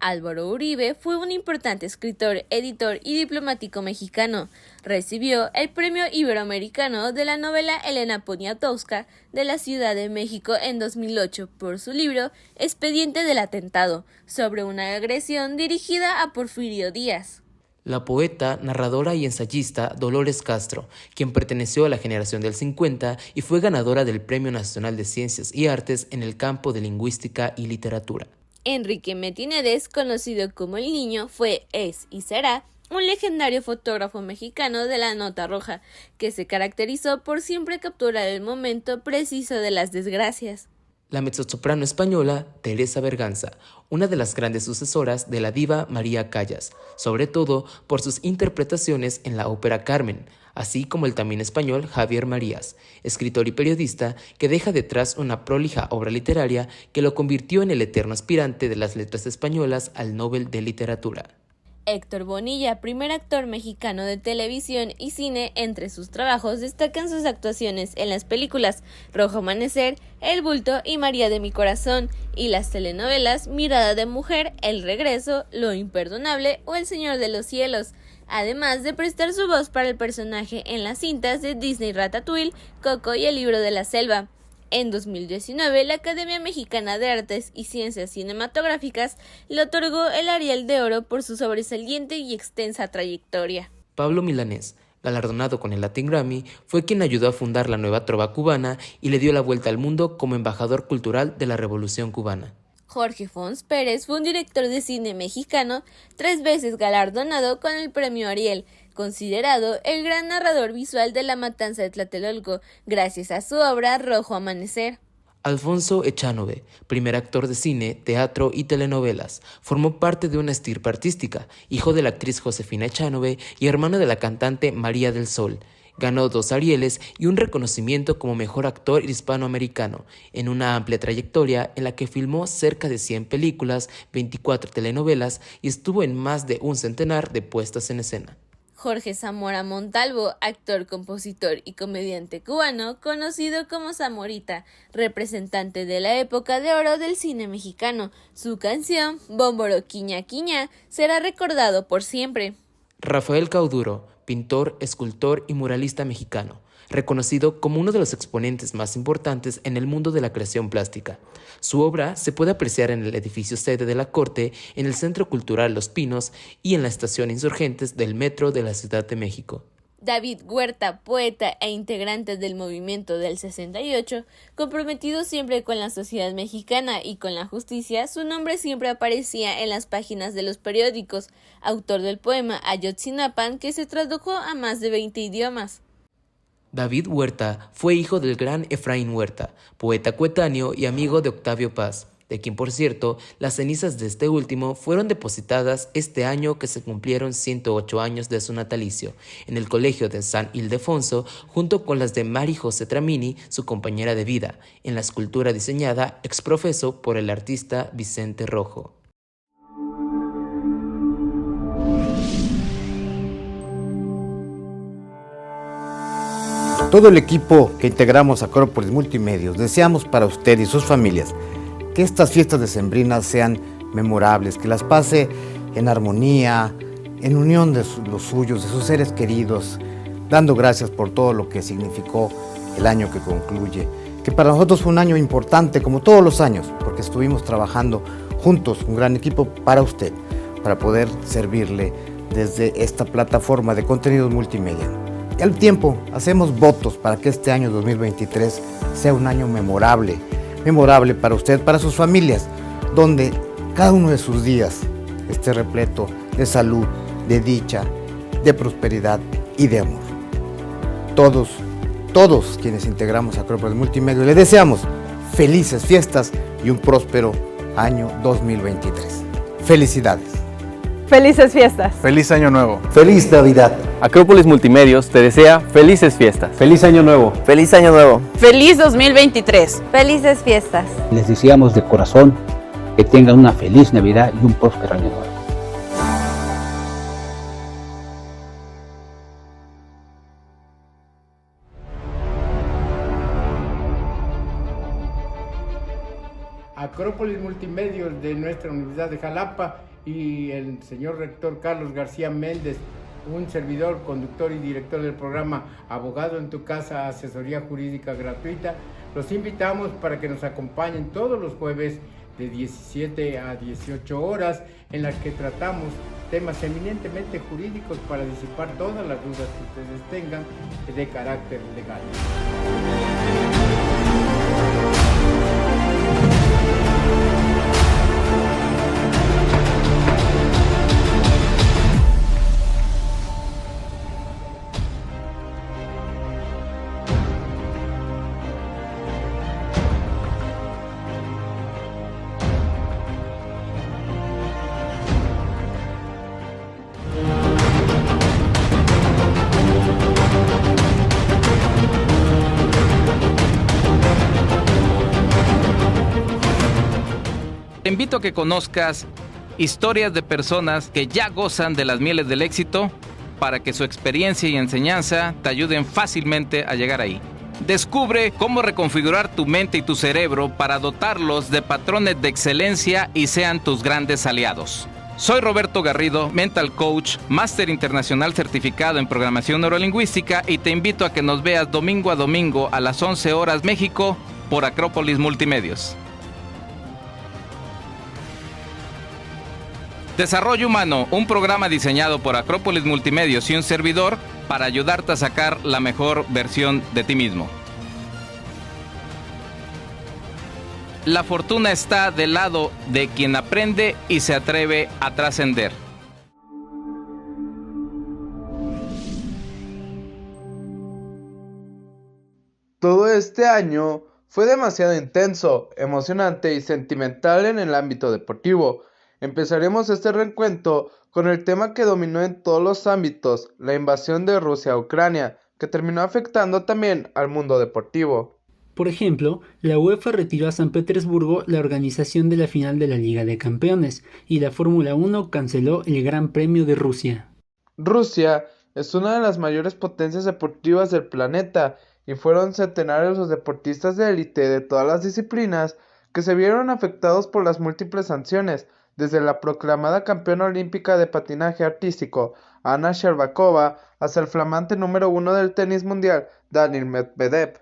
Álvaro Uribe fue un importante escritor, editor y diplomático mexicano. Recibió el Premio Iberoamericano de la novela Elena Poniatowska de la Ciudad de México en 2008 por su libro Expediente del Atentado, sobre una agresión dirigida a Porfirio Díaz. La poeta, narradora y ensayista Dolores Castro, quien perteneció a la generación del 50 y fue ganadora del Premio Nacional de Ciencias y Artes en el campo de lingüística y literatura. Enrique Metinedes, conocido como El Niño, fue, es y será un legendario fotógrafo mexicano de la nota roja, que se caracterizó por siempre capturar el momento preciso de las desgracias. La mezzosoprano española Teresa Berganza, una de las grandes sucesoras de la diva María Callas, sobre todo por sus interpretaciones en la ópera Carmen, así como el también español Javier Marías, escritor y periodista que deja detrás una prolija obra literaria que lo convirtió en el eterno aspirante de las letras españolas al Nobel de Literatura. Héctor Bonilla, primer actor mexicano de televisión y cine. Entre sus trabajos destacan sus actuaciones en las películas Rojo Amanecer, El Bulto y María de mi Corazón, y las telenovelas Mirada de Mujer, El Regreso, Lo Imperdonable o El Señor de los Cielos, además de prestar su voz para el personaje en las cintas de Disney Ratatouille, Coco y El Libro de la Selva. En 2019, la Academia Mexicana de Artes y Ciencias Cinematográficas le otorgó el Ariel de Oro por su sobresaliente y extensa trayectoria. Pablo Milanés, galardonado con el Latin Grammy, fue quien ayudó a fundar la nueva trova cubana y le dio la vuelta al mundo como embajador cultural de la Revolución Cubana. Jorge Fons Pérez fue un director de cine mexicano 3 veces galardonado con el premio Ariel, considerado el gran narrador visual de la matanza de Tlatelolco, gracias a su obra Rojo Amanecer. Alfonso Echanove, primer actor de cine, teatro y telenovelas, formó parte de una estirpe artística, hijo de la actriz Josefina Echanove y hermano de la cantante María del Sol. Ganó 2 Arieles y un reconocimiento como mejor actor hispanoamericano, en una amplia trayectoria en la que filmó cerca de 100 películas, 24 telenovelas y estuvo en más de un centenar de puestas en escena. Jorge Zamora Montalvo, actor, compositor y comediante cubano, conocido como Zamorita, representante de la época de oro del cine mexicano. Su canción, Bómboro Quiña Quiña, será recordado por siempre. Rafael Cauduro, pintor, escultor y muralista mexicano, reconocido como uno de los exponentes más importantes en el mundo de la creación plástica. Su obra se puede apreciar en el edificio sede de la Corte, en el Centro Cultural Los Pinos y en la estación Insurgentes del Metro de la Ciudad de México. David Huerta, poeta e integrante del movimiento del 68, comprometido siempre con la sociedad mexicana y con la justicia, su nombre siempre aparecía en las páginas de los periódicos, autor del poema Ayotzinapan, que se tradujo a más de 20 idiomas. David Huerta fue hijo del gran Efraín Huerta, poeta coetáneo y amigo de Octavio Paz, de quien, por cierto, las cenizas de este último fueron depositadas este año que se cumplieron 108 años de su natalicio, en el Colegio de San Ildefonso, junto con las de Mari José Tramini, su compañera de vida, en la escultura diseñada exprofeso por el artista Vicente Rojo. Todo el equipo que integramos Acrópolis Multimedios deseamos para usted y sus familias que estas fiestas decembrinas sean memorables, que las pase en armonía, en unión de los suyos, de sus seres queridos, dando gracias por todo lo que significó el año que concluye, que para nosotros fue un año importante como todos los años, porque estuvimos trabajando juntos, un gran equipo para usted, para poder servirle desde esta plataforma de contenidos multimedia. Y al tiempo hacemos votos para que este año 2023 sea un año memorable para usted, para sus familias, donde cada uno de sus días esté repleto de salud, de dicha, de prosperidad y de amor. Todos quienes integramos Acrópolis Multimedia le deseamos felices fiestas y un próspero año 2023. Felicidades. Felices fiestas. Feliz Año Nuevo. Feliz Navidad. Acrópolis Multimedios te desea felices fiestas. Feliz Año Nuevo. Feliz Año Nuevo. Feliz 2023. Felices fiestas. Les deseamos de corazón que tengan una feliz Navidad y un próspero Año Nuevo. Acrópolis Multimedios de nuestra Universidad de Jalapa y el señor rector Carlos García Méndez, un servidor, conductor y director del programa Abogado en tu Casa, asesoría jurídica gratuita. Los invitamos para que nos acompañen todos los jueves de 17 a 18 horas, en las que tratamos temas eminentemente jurídicos para disipar todas las dudas que ustedes tengan de carácter legal. Te invito a que conozcas historias de personas que ya gozan de las mieles del éxito para que su experiencia y enseñanza te ayuden fácilmente a llegar ahí. Descubre cómo reconfigurar tu mente y tu cerebro para dotarlos de patrones de excelencia y sean tus grandes aliados. Soy Roberto Garrido, Mental Coach, Máster Internacional certificado en Programación Neurolingüística y te invito a que nos veas domingo a domingo a las 11 horas México por Acrópolis Multimedios. Desarrollo Humano, un programa diseñado por Acrópolis Multimedios y un servidor para ayudarte a sacar la mejor versión de ti mismo. La fortuna está del lado de quien aprende y se atreve a trascender. Todo este año fue demasiado intenso, emocionante y sentimental en el ámbito deportivo. Empezaremos este recuento con el tema que dominó en todos los ámbitos, la invasión de Rusia a Ucrania, que terminó afectando también al mundo deportivo. Por ejemplo, la UEFA retiró a San Petersburgo la organización de la final de la Liga de Campeones y la Fórmula 1 canceló el Gran Premio de Rusia. Rusia es una de las mayores potencias deportivas del planeta y fueron centenares los deportistas de élite de todas las disciplinas que se vieron afectados por las múltiples sanciones, desde la proclamada campeona olímpica de patinaje artístico, Anna Shcherbakova, hasta el flamante número 1 del tenis mundial, Daniil Medvedev.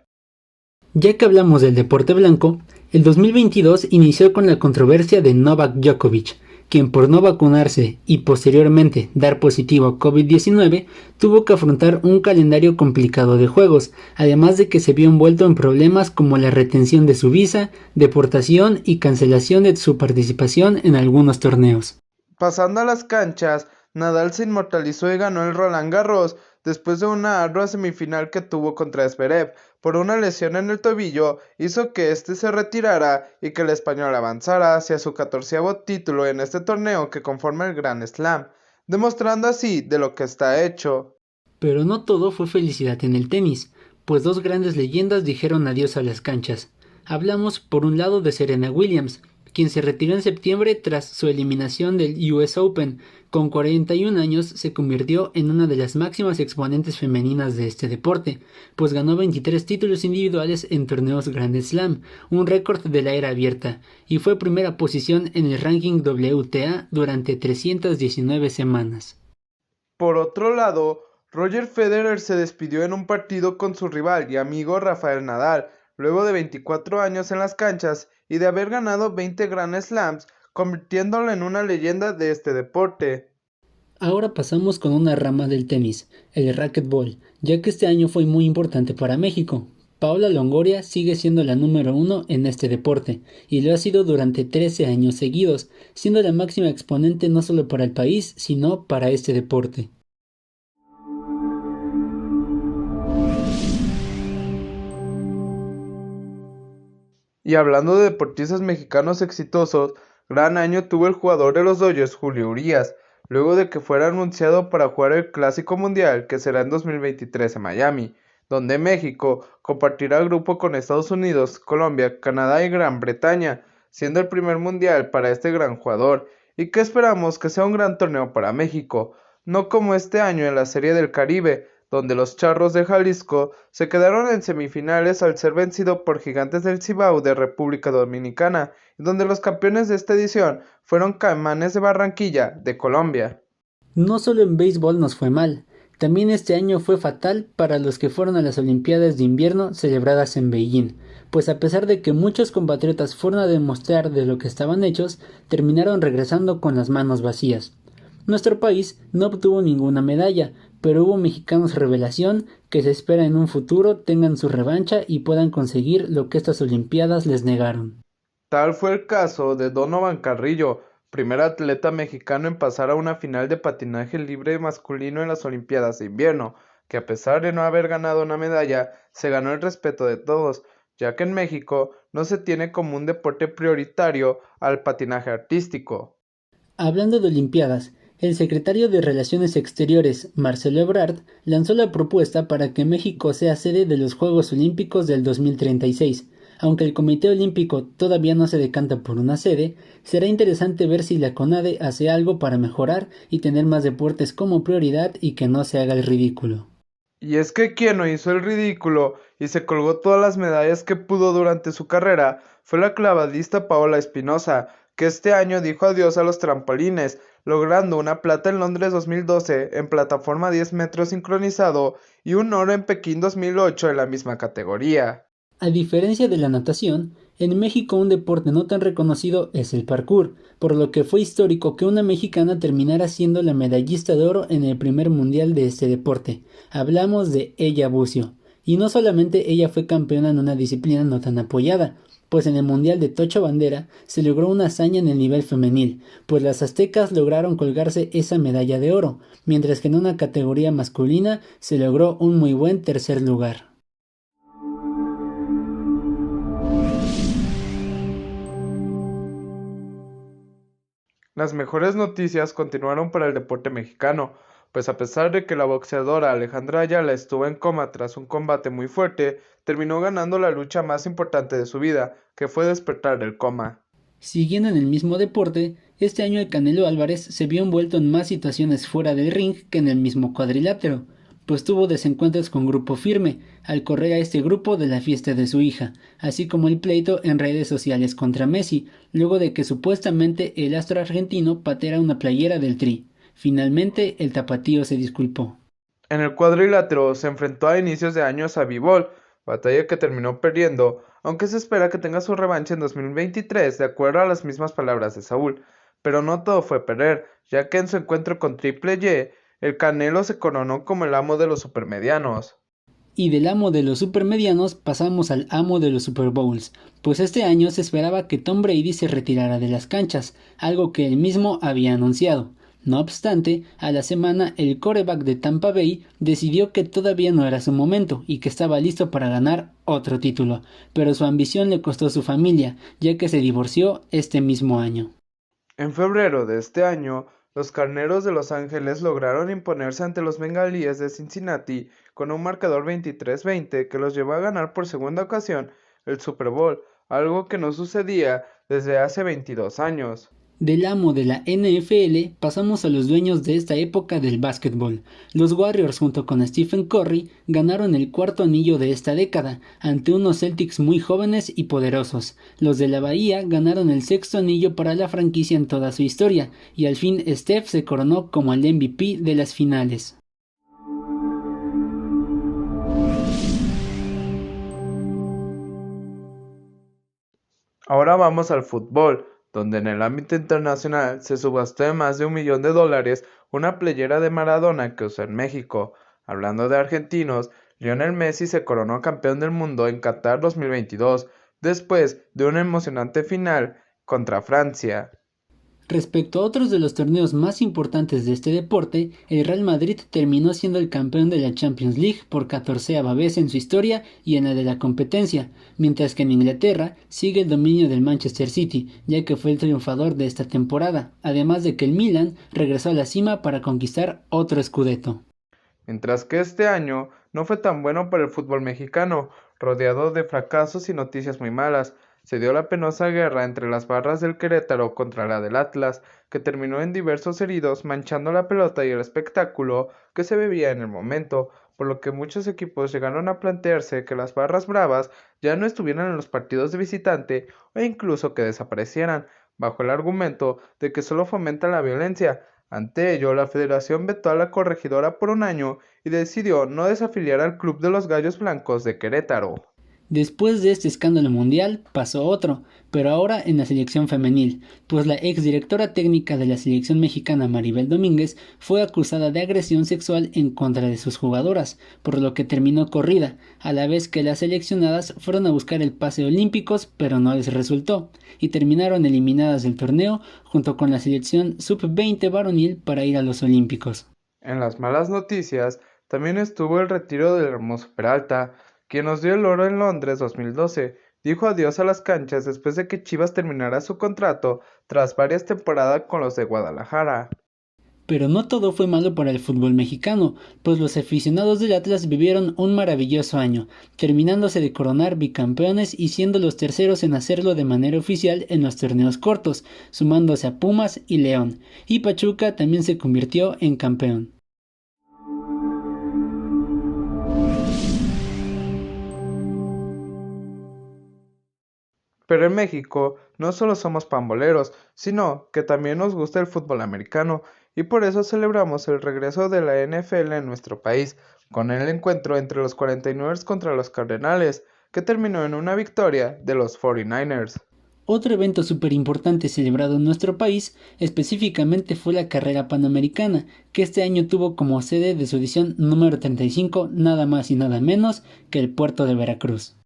Ya que hablamos del deporte blanco, el 2022 inició con la controversia de Novak Djokovic, quien por no vacunarse y posteriormente dar positivo a COVID-19, tuvo que afrontar un calendario complicado de juegos, además de que se vio envuelto en problemas como la retención de su visa, deportación y cancelación de su participación en algunos torneos. Pasando a las canchas, Nadal se inmortalizó y ganó el Roland Garros después de una ardua semifinal que tuvo contra Zverev. Por una lesión en el tobillo, hizo que este se retirara y que el español avanzara hacia su 14º título en este torneo que conforma el Grand Slam, demostrando así de lo que está hecho. Pero no todo fue felicidad en el tenis, pues dos grandes leyendas dijeron adiós a las canchas. Hablamos por un lado de Serena Williams, quien se retiró en septiembre tras su eliminación del US Open. Con 41 años se convirtió en una de las máximas exponentes femeninas de este deporte, pues ganó 23 títulos individuales en torneos Grand Slam, un récord de la era abierta, y fue primera posición en el ranking WTA durante 319 semanas. Por otro lado, Roger Federer se despidió en un partido con su rival y amigo Rafael Nadal, luego de 24 años en las canchas y de haber ganado 20 Grand Slams, convirtiéndolo en una leyenda de este deporte. Ahora pasamos con una rama del tenis, el racquetball, ya que este año fue muy importante para México. Paola Longoria sigue siendo la número 1 en este deporte, y lo ha sido durante 13 años seguidos, siendo la máxima exponente no solo para el país, sino para este deporte. Y hablando de deportistas mexicanos exitosos, gran año tuvo el jugador de los Dodgers, Julio Urías, luego de que fuera anunciado para jugar el Clásico Mundial que será en 2023 en Miami, donde México compartirá grupo con Estados Unidos, Colombia, Canadá y Gran Bretaña, siendo el primer mundial para este gran jugador, y que esperamos que sea un gran torneo para México, no como este año en la Serie del Caribe, donde los Charros de Jalisco se quedaron en semifinales al ser vencido por Gigantes del Cibao de República Dominicana, y donde los campeones de esta edición fueron Caimanes de Barranquilla, de Colombia. No solo en béisbol nos fue mal, también este año fue fatal para los que fueron a las Olimpiadas de Invierno celebradas en Beijing, pues a pesar de que muchos compatriotas fueron a demostrar de lo que estaban hechos, terminaron regresando con las manos vacías. Nuestro país no obtuvo ninguna medalla, pero hubo mexicanos revelación que se espera en un futuro tengan su revancha y puedan conseguir lo que estas Olimpiadas les negaron. Tal fue el caso de Donovan Carrillo, primer atleta mexicano en pasar a una final de patinaje libre masculino en las Olimpiadas de invierno, que a pesar de no haber ganado una medalla, se ganó el respeto de todos, ya que en México no se tiene como un deporte prioritario al patinaje artístico. Hablando de Olimpiadas, el secretario de Relaciones Exteriores, Marcelo Ebrard, lanzó la propuesta para que México sea sede de los Juegos Olímpicos del 2036. Aunque el Comité Olímpico todavía no se decanta por una sede, será interesante ver si la CONADE hace algo para mejorar y tener más deportes como prioridad y que no se haga el ridículo. Y es que quien no hizo el ridículo y se colgó todas las medallas que pudo durante su carrera fue la clavadista Paola Espinosa, que este año dijo adiós a los trampolines, logrando una plata en Londres 2012 en plataforma 10 metros sincronizado y un oro en Pekín 2008 en la misma categoría. A diferencia de la natación, en México un deporte no tan reconocido es el parkour, por lo que fue histórico que una mexicana terminara siendo la medallista de oro en el primer mundial de este deporte. Hablamos de Ella Bucio. Y no solamente ella fue campeona en una disciplina no tan apoyada, pues en el mundial de Tocho Bandera se logró una hazaña en el nivel femenil, pues las aztecas lograron colgarse esa medalla de oro, mientras que en una categoría masculina se logró un muy buen tercer lugar. Las mejores noticias continuaron para el deporte mexicano, pues a pesar de que la boxeadora Alejandra Ayala estuvo en coma tras un combate muy fuerte, terminó ganando la lucha más importante de su vida, que fue despertar del coma. Siguiendo en el mismo deporte, este año el Canelo Álvarez se vio envuelto en más situaciones fuera del ring que en el mismo cuadrilátero, pues tuvo desencuentros con Grupo Firme al correr a este grupo de la fiesta de su hija, así como el pleito en redes sociales contra Messi, luego de que supuestamente el astro argentino pateara una playera del Tri. Finalmente, el tapatío se disculpó. En el cuadrilátero se enfrentó a inicios de años a Bivol, batalla que terminó perdiendo, aunque se espera que tenga su revancha en 2023 de acuerdo a las mismas palabras de Saúl. Pero no todo fue perder, ya que en su encuentro con Triple Y, el Canelo se coronó como el amo de los supermedianos. Y del amo de los supermedianos pasamos al amo de los Super Bowls, pues este año se esperaba que Tom Brady se retirara de las canchas, algo que él mismo había anunciado. No obstante, a la semana el quarterback de Tampa Bay decidió que todavía no era su momento y que estaba listo para ganar otro título, pero su ambición le costó su familia, ya que se divorció este mismo año. En febrero de este año, los Carneros de Los Ángeles lograron imponerse ante los Bengalíes de Cincinnati con un marcador 23-20 que los llevó a ganar por segunda ocasión el Super Bowl, algo que no sucedía desde hace 22 años. Del amo de la NFL pasamos a los dueños de esta época del básquetbol. Los Warriors junto con Stephen Curry ganaron el cuarto anillo de esta década ante unos Celtics muy jóvenes y poderosos. Los de la Bahía ganaron el sexto anillo para la franquicia en toda su historia y al fin Steph se coronó como el MVP de las finales. Ahora vamos al fútbol, donde en el ámbito internacional se subastó de más de $1 millón una playera de Maradona que usó en México. Hablando de argentinos, Lionel Messi se coronó campeón del mundo en Qatar 2022, después de una emocionante final contra Francia. Respecto a otros de los torneos más importantes de este deporte, el Real Madrid terminó siendo el campeón de la Champions League por 14ª vez en su historia y en la de la competencia, mientras que en Inglaterra sigue el dominio del Manchester City, ya que fue el triunfador de esta temporada, además de que el Milan regresó a la cima para conquistar otro Scudetto. Mientras que este año no fue tan bueno para el fútbol mexicano, rodeado de fracasos y noticias muy malas. Se dio la penosa guerra entre las barras del Querétaro contra la del Atlas, que terminó en diversos heridos manchando la pelota y el espectáculo que se vivía en el momento, por lo que muchos equipos llegaron a plantearse que las barras bravas ya no estuvieran en los partidos de visitante o incluso que desaparecieran, bajo el argumento de que solo fomenta la violencia. Ante ello, la federación vetó a la corregidora por un año y decidió no desafiliar al Club de los Gallos Blancos de Querétaro. Después de este escándalo mundial pasó otro, pero ahora en la selección femenil, pues la exdirectora técnica de la selección mexicana Maribel Domínguez fue acusada de agresión sexual en contra de sus jugadoras, por lo que terminó corrida, a la vez que las seleccionadas fueron a buscar el pase olímpicos, pero no les resultó, y terminaron eliminadas del torneo junto con la selección sub-20 varonil para ir a los olímpicos. En las malas noticias también estuvo el retiro del Hermoso Peralta, quien nos dio el oro en Londres 2012, dijo adiós a las canchas después de que Chivas terminara su contrato tras varias temporadas con los de Guadalajara. Pero no todo fue malo para el fútbol mexicano, pues los aficionados del Atlas vivieron un maravilloso año, terminándose de coronar bicampeones y siendo los terceros en hacerlo de manera oficial en los torneos cortos, sumándose a Pumas y León, y Pachuca también se convirtió en campeón. Pero en México no solo somos pamboleros, sino que también nos gusta el fútbol americano, y por eso celebramos el regreso de la NFL en nuestro país, con el encuentro entre los 49ers contra los Cardenales, que terminó en una victoria de los 49ers. Otro evento súper importante celebrado en nuestro país específicamente fue la carrera panamericana, que este año tuvo como sede de su edición número 35 nada más y nada menos que el puerto de Veracruz.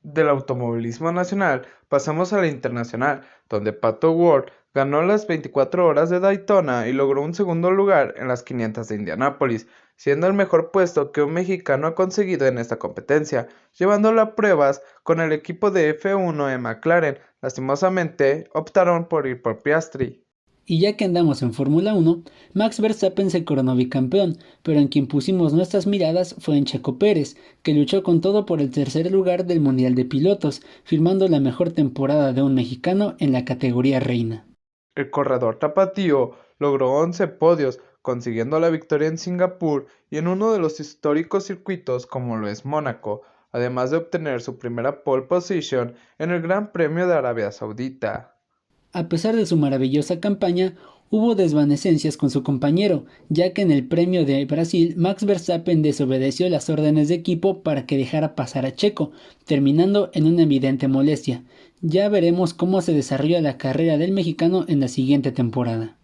Del automovilismo nacional pasamos a la internacional, donde Pato Ward ganó las 24 horas de Daytona y logró un segundo lugar en las 500 de Indianápolis, siendo el mejor puesto que un mexicano ha conseguido en esta competencia, llevándolo a pruebas con el equipo de F1 de McLaren. Lastimosamente optaron por ir por Piastri. Y ya que andamos en Fórmula 1, Max Verstappen se coronó bicampeón, pero en quien pusimos nuestras miradas fue en Checo Pérez, que luchó con todo por el tercer lugar del Mundial de Pilotos, firmando la mejor temporada de un mexicano en la categoría reina. El corredor tapatío logró 11 podios, consiguiendo la victoria en Singapur y en uno de los históricos circuitos como lo es Mónaco, además de obtener su primera pole position en el Gran Premio de Arabia Saudita. A pesar de su maravillosa campaña, hubo desvanecencias con su compañero, ya que en el Premio de Brasil Max Verstappen desobedeció las órdenes de equipo para que dejara pasar a Checo, terminando en una evidente molestia. Ya veremos cómo se desarrolla la carrera del mexicano en la siguiente temporada.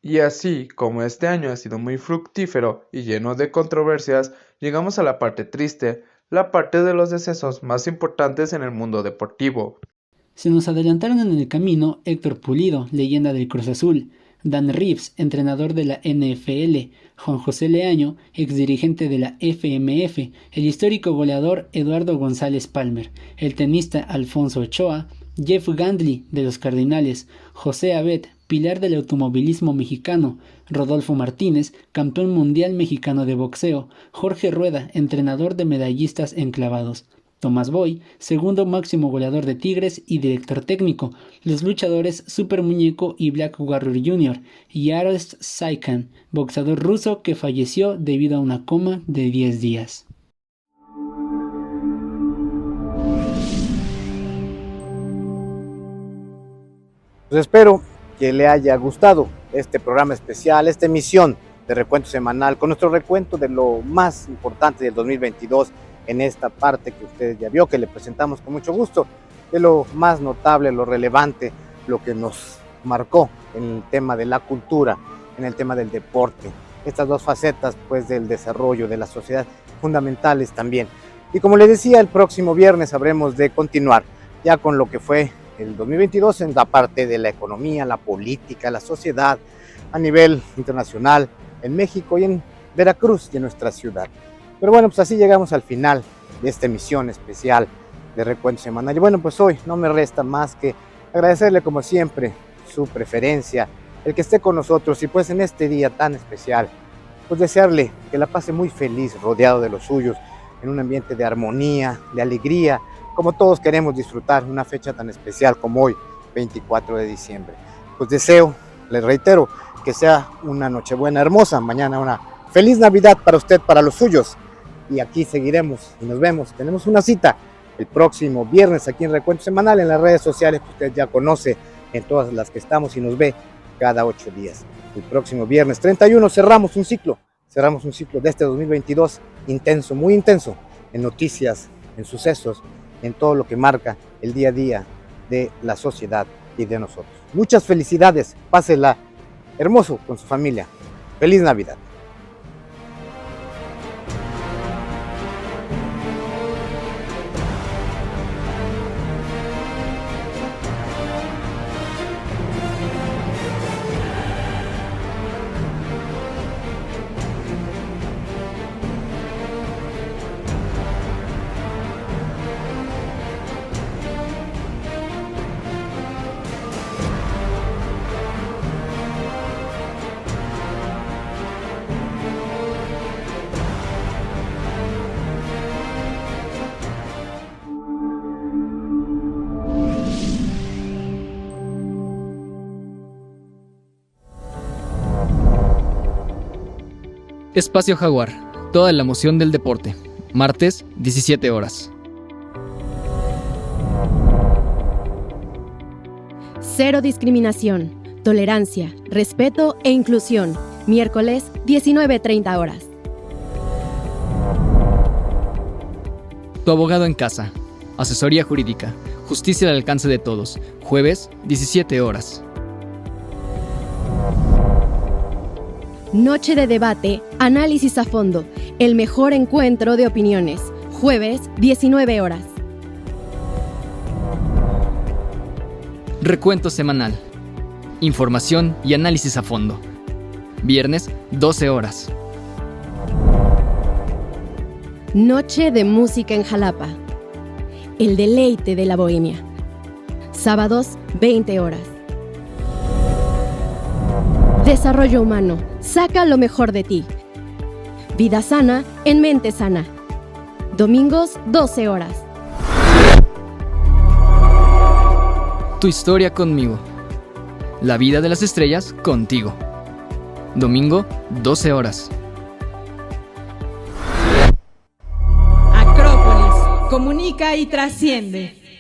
Y así como este año ha sido muy fructífero y lleno de controversias, llegamos a la parte triste, la parte de los decesos más importantes en el mundo deportivo. Se nos adelantaron en el camino Héctor Pulido, leyenda del Cruz Azul, Dan Reeves, entrenador de la NFL, Juan José Leaño, exdirigente de la FMF, el histórico goleador Eduardo González Palmer, el tenista Alfonso Ochoa, Jeff Gandley de los Cardinales, José Abet, pilar del automovilismo mexicano, Rodolfo Martínez, campeón mundial mexicano de boxeo, Jorge Rueda, entrenador de medallistas en clavados, Tomás Boy, segundo máximo goleador de Tigres y director técnico, los luchadores Super Muñeco y Black Warrior Jr., y Aras Saikan, boxeador ruso que falleció debido a una coma de 10 días. Pues espero que le haya gustado este programa especial, esta emisión de Recuento Semanal, con nuestro recuento de lo más importante del 2022 en esta parte que usted ya vio, que le presentamos con mucho gusto, de lo más notable, lo relevante, lo que nos marcó en el tema de la cultura, en el tema del deporte, estas dos facetas pues del desarrollo de la sociedad fundamentales también. Y como le decía, el próximo viernes habremos de continuar ya con lo que fue el 2022 en la parte de la economía, la política, la sociedad a nivel internacional, en México y en Veracruz y en nuestra ciudad. Pero bueno, pues así llegamos al final de esta emisión especial de Recuento Semanal. Y bueno, pues hoy no me resta más que agradecerle como siempre su preferencia, el que esté con nosotros y pues en este día tan especial, pues desearle que la pase muy feliz, rodeado de los suyos, en un ambiente de armonía, de alegría, como todos queremos disfrutar una fecha tan especial como hoy, 24 de diciembre. Pues deseo, les reitero, que sea una Nochebuena hermosa, mañana una feliz Navidad para usted, para los suyos. Y aquí seguiremos y nos vemos. Tenemos una cita el próximo viernes aquí en Recuento Semanal, en las redes sociales que usted ya conoce, en todas las que estamos y nos ve cada 8 días. El próximo viernes 31 cerramos un ciclo de este 2022 intenso, muy intenso, en noticias, en sucesos, en todo lo que marca el día a día de la sociedad y de nosotros. Muchas felicidades, pásela hermoso con su familia. Feliz Navidad. Espacio Jaguar, toda la emoción del deporte. Martes, 17 horas. Cero discriminación, tolerancia, respeto e inclusión. Miércoles, 19:30 horas. Tu abogado en casa. Asesoría jurídica. Justicia al alcance de todos. Jueves, 17 horas. Noche de debate, análisis a fondo. El mejor encuentro de opiniones. Jueves, 19 horas. Recuento semanal. Información y análisis a fondo. Viernes, 12 horas. Noche de música en Jalapa. El deleite de la bohemia. Sábados, 20 horas. Desarrollo humano. Saca lo mejor de ti. Vida sana en mente sana. Domingos, 12 horas. Tu historia conmigo. La vida de las estrellas contigo. Domingo, 12 horas. Acrópolis. Comunica y trasciende.